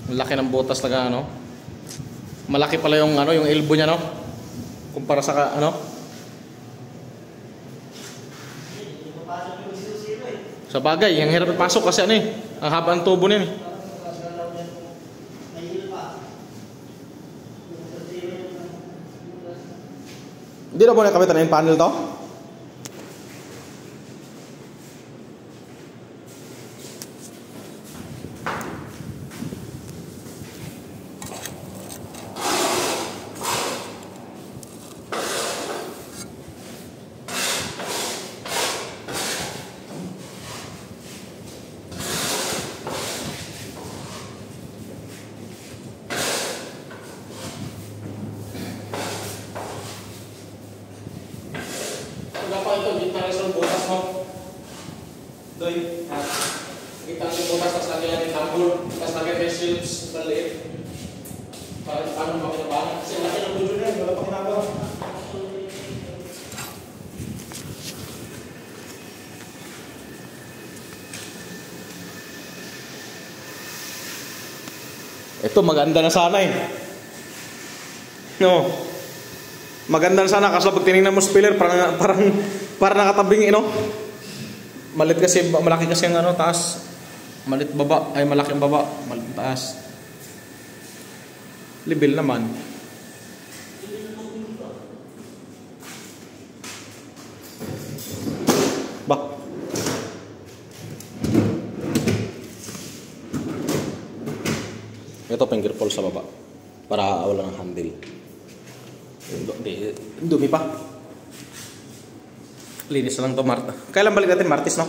Ang laki ng butas talaga, ano. Malaki pala yung ano, yung elbow niya, no. Kumpara sa ano. Sa bagay, yung hirap ipasok kasi ano eh. Ang haba ng tubo niyan eh. Hindi na mo nakabitan yung panel to? Ito, kita rin sa butas mo. Doy. Kita rin butas, tapos lagyan natin tambol, tapos lagyan may shields, maliit. Para paano makinabahan. Kasi laki ng dulo na yun, wala pa kinagawa. Ito, maganda na sana eh. No. Maganda na sana kasi pag tinignan mo spiller parang nakatabing, Malit kasi, malaki kasi ang taas. Malit baba, ay malaki ang baba, malit taas. Level naman. Ba. Ito finger pull sa baba para wala ng handle. Dumi pa. Linis na lang to, Marta. Kailan balik natin? Martes, no?